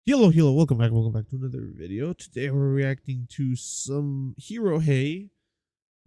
Hello, welcome back to another video. Today we're reacting to some Hero Hey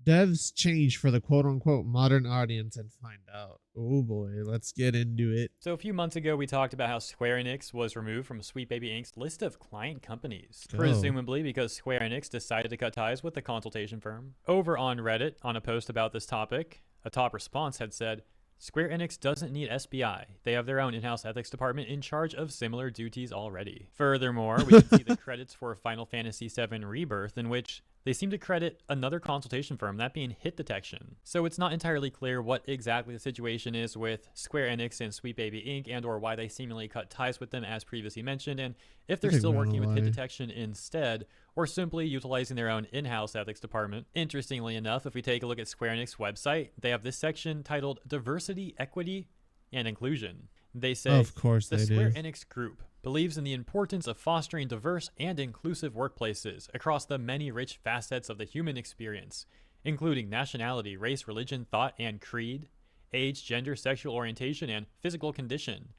devs change for the quote unquote modern audience and find out. Oh boy, let's get into it. So a few months ago, we talked about how Square Enix was removed from Sweet Baby Inc.'s list of client companies, Go. presumably because Square Enix decided to cut ties with the consultation firm. Over on Reddit, on a post about this topic, a top response had said, Square Enix doesn't need SBI. They have their own in-house ethics department in charge of similar duties already. Furthermore, we can see the credits for Final Fantasy VII Rebirth, in which they seem to credit another consultation firm, that being Hit Detection. So it's not entirely clear what exactly the situation is with Square Enix and Sweet Baby Inc. and or why they seemingly cut ties with them as previously mentioned, and if they're still working with Hit Detection instead, or simply utilizing their own in-house ethics department. Interestingly enough, if we take a look at Square Enix website, they have this section titled Diversity, Equity, and Inclusion. They say, of course the they Square do. Enix Group believes in the importance of fostering diverse and inclusive workplaces across the many rich facets of the human experience, including nationality, race, religion, thought, and creed, age, gender, sexual orientation, and physical condition.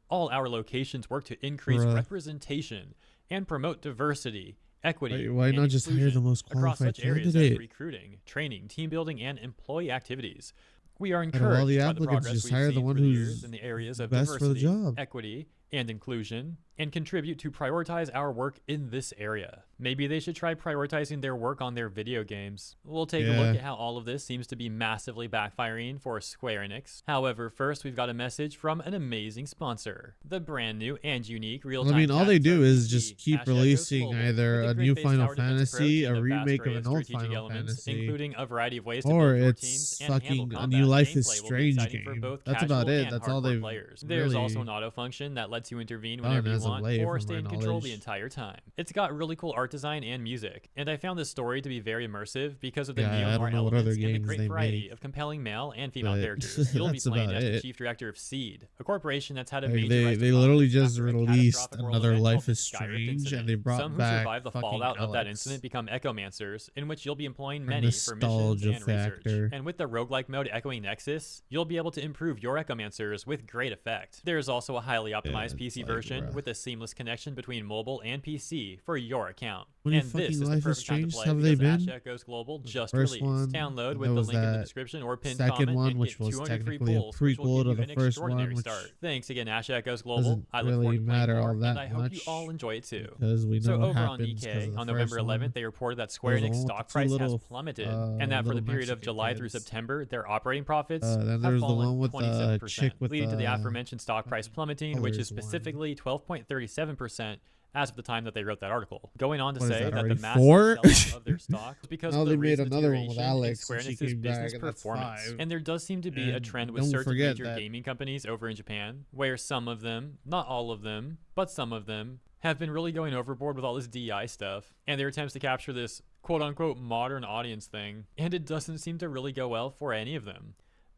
All our locations work to increase representation and promote diversity, equity, Why and not just hire the most across qualified such areas as candidate? recruiting, training, team building, and employee activities. We are Out of all the encouraged by the applicants, progress just we've hire the seen one through the who's years in the areas of best for the diversity, job. equity, and inclusion, and contribute to prioritize our work in this area. Maybe they should try prioritizing their work on their video games. We'll take a look at how all of this seems to be massively backfiring for Square Enix. However, first we've got a message from an amazing sponsor, the brand new and unique real-time all they chat do is RPG, just keep Ashekos releasing Global, either with a a new grid-based Final tower defense approach Fantasy, and a a vast remake array of of an old strategic Final elements, Fantasy, including a variety of ways to or build your it's teams and handle fucking a combat. new Life is Gameplay will be Strange exciting for game. both That's casual about it. and That's all hardcore they've players. There's also an really auto function that lets you intervene done whenever you as of want, late, or from stay my in control the knowledge. entire time. It's got really cool art design and music, and I found this story to be very immersive because of the Yeah, I neo-noir don't know what other elements and the games great they variety make, of compelling male and female but characters. You'll be that's playing about as the it. chief director of Seed, a corporation that's had a Like major rise to they literally prominence just after a released catastrophic world another event called Life the is Skyrift Strange, and Incident. they brought Some who back survived the fucking fallout of that Alex incident become echomancers, in which you'll be employing for many for missions nostalgia and research. factor. And with the roguelike mode Echoing Nexus, you'll be able to improve your echomancers with great effect. There's also a highly optimized Yeah, it's PC like, version bruh. with a seamless connection between mobile and PC for your account. When And fucking this is the Life is perfect time to Strange play have they because been? Asha Goes Global Was the just first released. one, Download and with there the was link in the that description or pinned second comment one, and which get was 200 free technically a pulls, which will prequel give to you the an first one, extraordinary which start. Thanks again, Asha Goes Global. doesn't I look forward really to playing matter more, all and that I hope you much all enjoy it too. because we So know what over on happens because DK, of the on first November 11th, one. they reported that There Square was the Enix one with the stock two price has little, plummeted, and that for the little period of Mexican July through kids. September, their operating profits Then have there's the fallen one with the 27%, chick with leading to the the aforementioned stock price plummeting, which is colors one. specifically 12.37% as of the time that they wrote that article. Going on to What is say that, that the already massive 4? sell-off of their stock is because Now of they the made recent another one with deterioration in Alex, Square and she Enix's came business back, and that's performance. 5. And there does seem to be a And trend with don't certain forget major that gaming companies over in Japan, where some of them, not all of them, but some of them, have been really going overboard with all this DI stuff and their attempts to capture this quote-unquote modern audience thing, and it doesn't seem to really go well for any of them.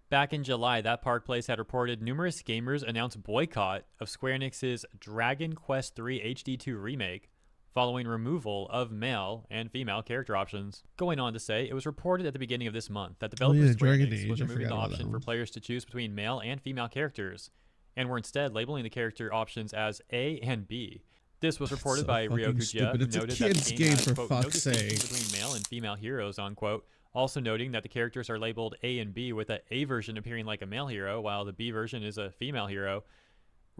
Back in July, that Park Place had reported numerous gamers announced boycott of Square Enix's Dragon Quest III HD2 remake following removal of male and female character options. Going on to say, it was reported at the beginning of this month that developers Square Dragon Enix Age, was I removing forgot the about option that for one. players to choose between male and female characters, and were instead labeling the character options as A and B. This was reported So by Ryo fucking Kujiya, stupid. who It's a noted that kid's the game game, has, for quote, no fuck's distinction sake. between male and female heroes, unquote, also noting that the characters are labeled A and B, with the A version appearing like a male hero, while the B version is a female hero.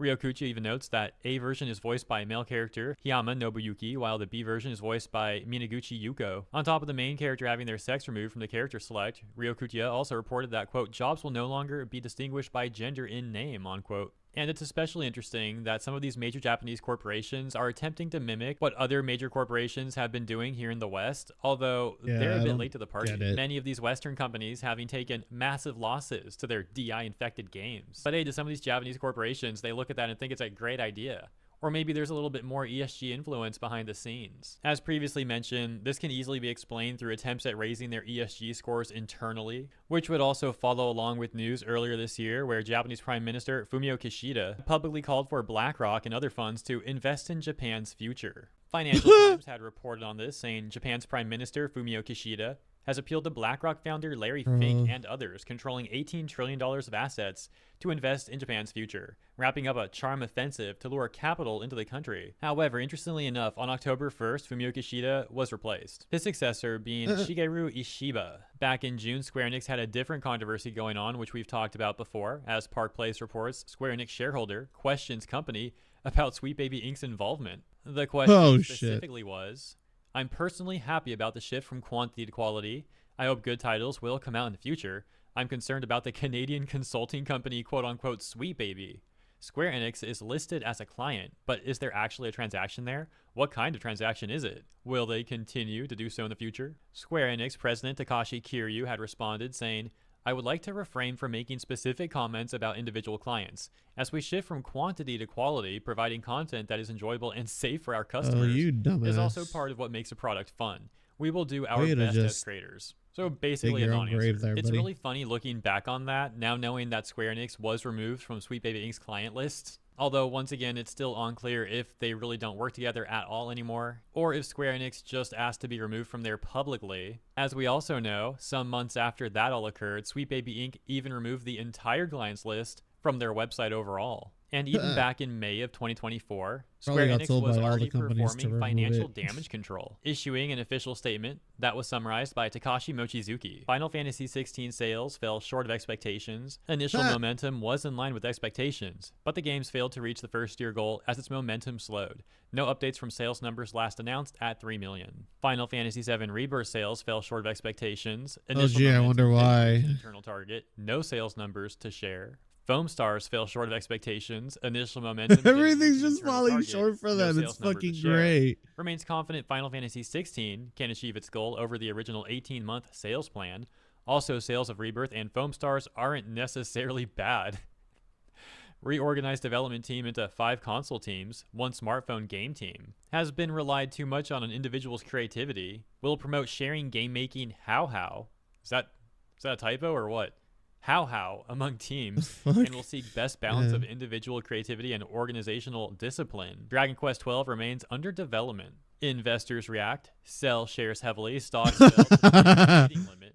Ryokuchi even notes that A version is voiced by a male character, Hiyama Nobuyuki, while the B version is voiced by Minaguchi Yuko. On top of the main character having their sex removed from the character select, Ryokuchi also reported that, quote, jobs will no longer be distinguished by gender in name, unquote. And it's especially interesting that some of these major Japanese corporations are attempting to mimic what other major corporations have been doing here in the West, although they're a bit late to the party. Many of these Western companies having taken massive losses to their DI-infected games. But hey, to some of these Japanese corporations, they look at that and think it's a great idea. Or maybe there's a little bit more ESG influence behind the scenes. As previously mentioned, this can easily be explained through attempts at raising their ESG scores internally, which would also follow along with news earlier this year where Japanese Prime Minister Fumio Kishida publicly called for BlackRock and other funds to invest in Japan's future. Financial Times had reported on this, saying Japan's Prime Minister Fumio Kishida has appealed to BlackRock founder Larry Bro. Fink and others, controlling $18 trillion of assets to invest in Japan's future, wrapping up a charm offensive to lure capital into the country. However, interestingly enough, on October 1st, Fumio Kishida was replaced, his successor being Shigeru Ishiba. Back in June, Square Enix had a different controversy going on, which we've talked about before. As Park Place reports, Square Enix shareholder questions company about Sweet Baby Inc.'s involvement. The question specifically was, I'm personally happy about the shift from quantity to quality. I hope good titles will come out in the future. I'm concerned about the Canadian consulting company quote-unquote Sweet Baby. Square Enix is listed as a client, but is there actually a transaction there? What kind of transaction is it? Will they continue to do so in the future? Square Enix president Takashi Kiryu had responded saying, I would like to refrain from making specific comments about individual clients. As we shift from quantity to quality, providing content that is enjoyable and safe for our customers is also part of what makes a product fun. We will do our best as creators. So basically a non-answer. It's really funny looking back on that, now knowing that Square Enix was removed from Sweet Baby Inc.'s client list. Although, once again, it's still unclear if they really don't work together at all anymore, or if Square Enix just asked to be removed from there publicly. As we also know, some months after that all occurred, Sweet Baby Inc. even removed the entire clients list from their website overall. And even back in May of 2024, Square Enix was already performing financial damage control, issuing an official statement that was summarized by Takashi Mochizuki. Final Fantasy XVI sales fell short of expectations. Initial momentum was in line with expectations, but the games failed to reach the first-year goal as its momentum slowed. No updates from sales numbers last announced at 3 million. Final Fantasy VII Rebirth sales fell short of expectations. Initial I wonder why. Internal target. No sales numbers to share. Foam Stars fell short of expectations. Initial momentum. Everything's just falling short for them. It's fucking great. Remains confident Final Fantasy XVI can achieve its goal over the original 18-month sales plan. Also, sales of Rebirth and Foam Stars aren't necessarily bad. Reorganized development team into 5 console teams, 1 smartphone game team. Has been relied too much on an individual's creativity. Will promote sharing game making how. Is that a typo or what? How among teams, and will seek best balance of individual creativity and organizational discipline. Dragon Quest XII remains under development. Investors react, sell shares heavily, stocks fell, limit.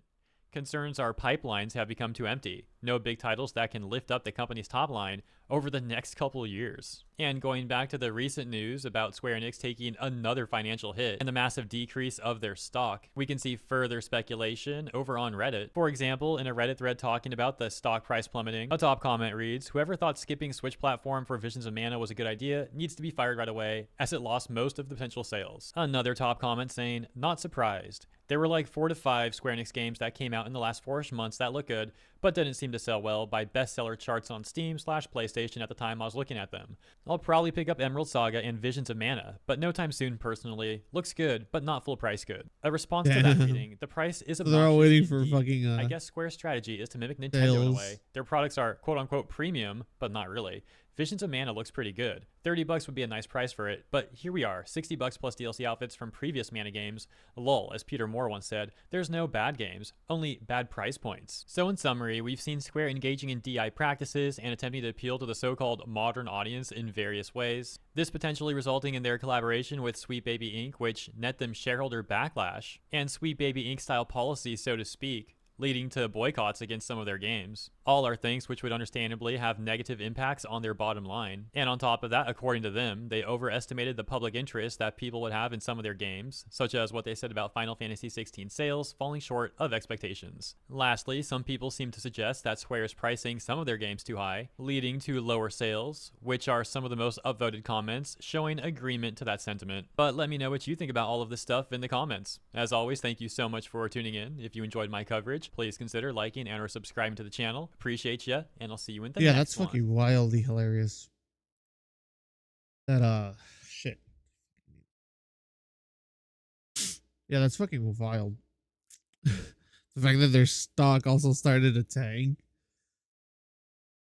Concerns are pipelines have become too empty. No big titles that can lift up the company's top line over the next couple of years. And going back to the recent news about Square Enix taking another financial hit and the massive decrease of their stock, we can see further speculation over on Reddit. For example, in a Reddit thread talking about the stock price plummeting, a top comment reads, whoever thought skipping Switch platform for Visions of Mana was a good idea needs to be fired right away, as it lost most of the potential sales. Another top comment saying, not surprised. There were like 4 to 5 Square Enix games that came out in the last 4-ish months that look good, but didn't seem to sell well by bestseller charts on Steam/PlayStation at the time I was looking at them. I'll probably pick up Emerald Saga and Visions of Mana, but no time soon personally. Looks good, but not full price good. A response to that reading, the price is obnoxious. They're all waiting for fucking I guess Square's strategy is to mimic Nintendo in a way. Their products are quote-unquote premium, but not really. Visions of Mana looks pretty good. $30 would be a nice price for it, but here we are, $60 plus DLC outfits from previous Mana games. Lol, as Peter Moore once said, there's no bad games, only bad price points. So in summary, we've seen Square engaging in DI practices and attempting to appeal to the so-called modern audience in various ways. This potentially resulting in their collaboration with Sweet Baby Inc., which net them shareholder backlash, and Sweet Baby Inc. style policy, so to speak, leading to boycotts against some of their games. All are things which would understandably have negative impacts on their bottom line. And on top of that, according to them, they overestimated the public interest that people would have in some of their games, such as what they said about Final Fantasy XVI sales falling short of expectations. Lastly, some people seem to suggest that Square is pricing some of their games too high, leading to lower sales, which are some of the most upvoted comments showing agreement to that sentiment. But let me know what you think about all of this stuff in the comments. As always, thank you so much for tuning in. If you enjoyed my coverage, please consider liking and or subscribing to the channel. Appreciate ya, and I'll see you in the next one. Yeah, that's fucking wildly hilarious. That shit. Yeah, that's fucking wild. The fact that their stock also started to tank.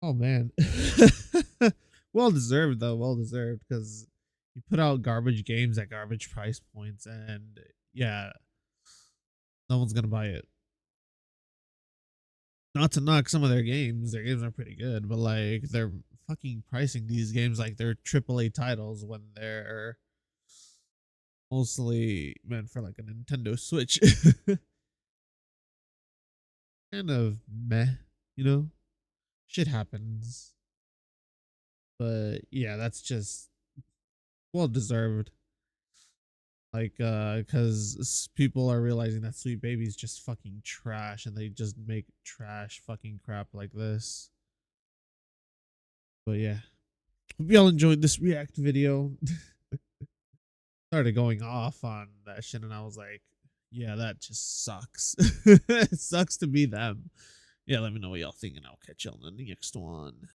Oh man. Well deserved though, well deserved, because you put out garbage games at garbage price points, and yeah, no one's gonna buy it. Not to knock some of their games are pretty good, but like they're fucking pricing these games like they're AAA titles when they're mostly meant for like a Nintendo Switch. kind of meh, you know? Shit happens. But yeah, that's just well deserved. Like, because people are realizing that Sweet Baby's just fucking trash and they just make trash fucking crap like this. But yeah. Hope y'all enjoyed this react video. Started going off on that shit and I was like, yeah, that just sucks. It sucks to be them. Yeah, let me know what y'all think and I'll catch y'all in the next one.